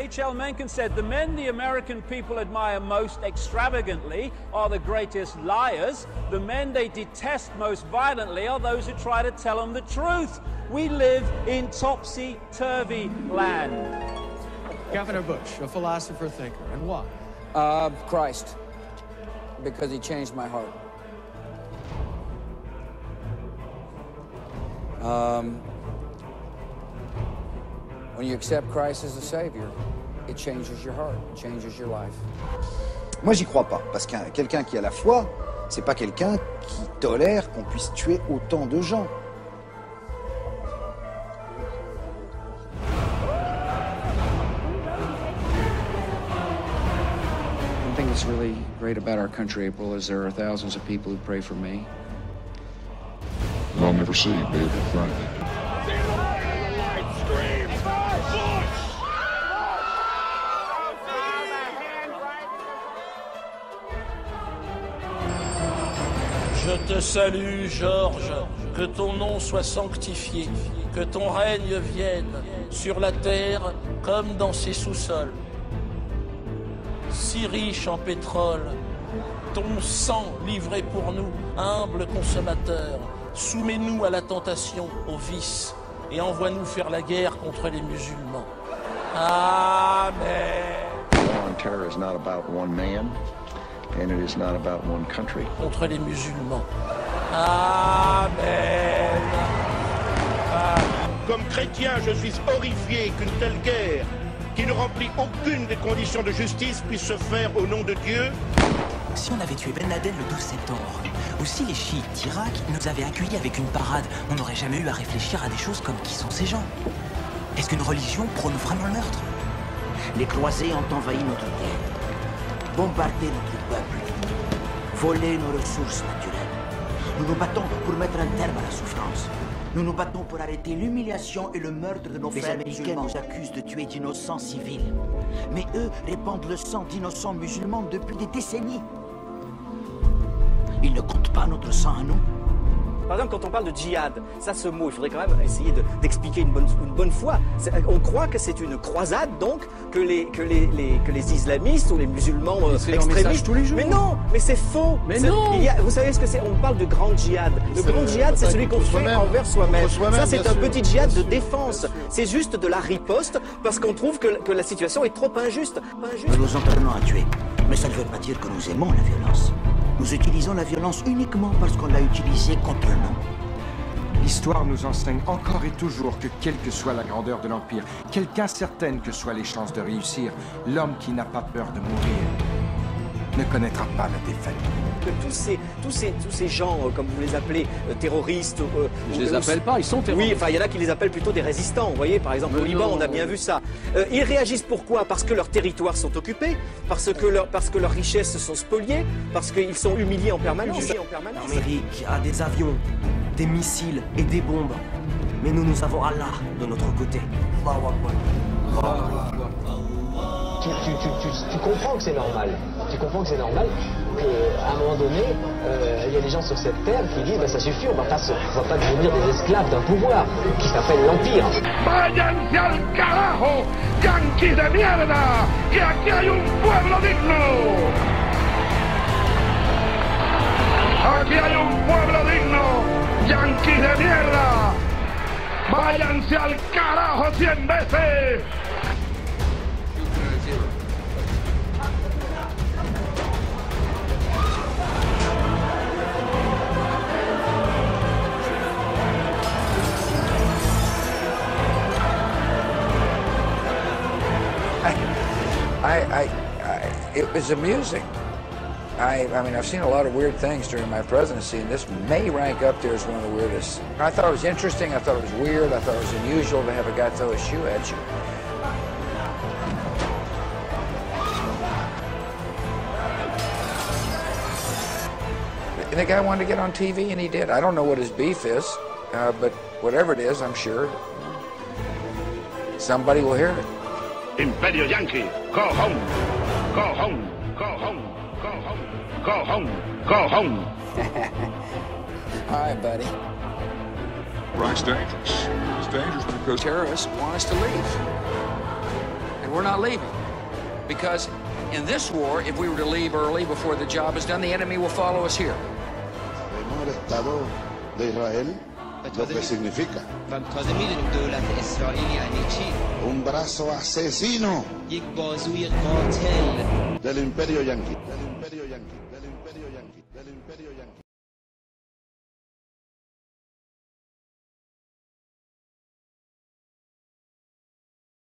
H.L. Mencken said, the men the American people admire most extravagantly are the greatest liars. The men they detest most violently are those who try to tell them the truth. We live in topsy-turvy land. Governor Bush, a philosopher thinker, and why? Christ, because he changed my heart. When you accept Christ as a Savior, it changes your heart, it changes your life. Moi, j'y crois pas, parce que quelqu'un qui a la foi, c'est pas quelqu'un qui tolère qu'on puisse tuer autant de gens. One thing that's really great about our country, April, is there are thousands of people who pray for me. I'll never see you, babe, in front of me. Je te salue, Georges, que ton nom soit sanctifié, que ton règne vienne sur la terre comme dans ses sous-sols. Si riche en pétrole, ton sang livré pour nous, humbles consommateurs, soumets-nous à la tentation, au vice, et envoie-nous faire la guerre contre les musulmans. Amen. War on terror is not about one man, and it is not about one country. Contre les musulmans. Amen. Comme chrétien, je suis horrifié qu'une telle guerre, qui ne remplit aucune des conditions de justice, puisse se faire au nom de Dieu. Si on avait tué Ben Laden le 12 septembre, ou si les chiites d'Irak nous avaient accueillis avec une parade, on n'aurait jamais eu à réfléchir à des choses comme qui sont ces gens. Est-ce qu'une religion prône vraiment le meurtre? Les croisés ont envahi notre terre, bombardé notre peuple, volé nos ressources naturelles. Nous nous battons pour mettre un terme à la souffrance. Nous nous battons pour arrêter l'humiliation et le meurtre de nos frères musulmans. Les Américains nous accusent de tuer d'innocents civils. Mais eux répandent le sang d'innocents musulmans depuis des décennies. Ils ne comptent pas notre sang à nous. Par exemple, quand on parle de djihad, ça, ce mot, il faudrait quand même essayer d'expliquer une bonne fois. On croit que c'est une croisade, donc, que les islamistes ou les musulmans extrémistes... Tous les jours. Mais non, mais c'est faux. Mais non. Vous savez ce que c'est? On parle de grand djihad. Le grand djihad, c'est celui qu'on fait envers soi-même. Ça, c'est un petit djihad de défense. C'est juste de la riposte parce qu'on trouve que la situation est trop injuste. Nous nous entraînons à tuer, mais ça ne veut pas dire que nous aimons la violence. Nous utilisons la violence uniquement parce qu'on l'a utilisée contre nous. L'histoire nous enseigne encore et toujours que quelle que soit la grandeur de l'Empire, quelque incertaines que soient les chances de réussir, l'homme qui n'a pas peur de mourir ne connaîtra pas la défaite. Que tous ces gens, comme vous les appelez, terroristes... Je les appelle pas, ils sont terroristes. Oui, enfin, il y en a qui les appellent plutôt des résistants, vous voyez, par exemple, au Liban, on a bien vu ça. Ils réagissent pourquoi? Parce que leurs territoires sont occupés, parce que leurs richesses sont spoliées, parce qu'ils sont humiliés en permanence. L'Amérique a des avions, des missiles et des bombes. Mais nous avons Allah de notre côté. Tu comprends que c'est normal. Tu comprends que c'est normal qu'à un moment donné, il y a des gens sur cette terre qui disent ça suffit, on va pas devenir des esclaves d'un pouvoir qui s'appelle l'Empire. Váyanse al carajo, yanquis de mierda, que aquí hay un pueblo digno. Aquí hay un pueblo digno, yanquis de mierda. Váyanse al carajo 100 veces. It was amusing. I mean, I've seen a lot of weird things during my presidency, and this may rank up there as one of the weirdest. I thought it was interesting, I thought it was weird, I thought it was unusual to have a guy throw a shoe at you. And the guy wanted to get on TV, and he did. I don't know what his beef is, but whatever it is, I'm sure somebody will hear it. Imperio Yankee, go home, go home, go home, go home, go home, go home. Hi, buddy. Iraq's dangerous. It's dangerous because Terrorists want us to leave. And we're not leaving. Because in this war, if we were to leave early before the job is done, the enemy will follow us here. Sabemos el Estado de Israel, lo que significa. Un brazo asesino del imperio yanqui. Del imperio yanqui. Del imperio yanqui. Del imperio yanqui.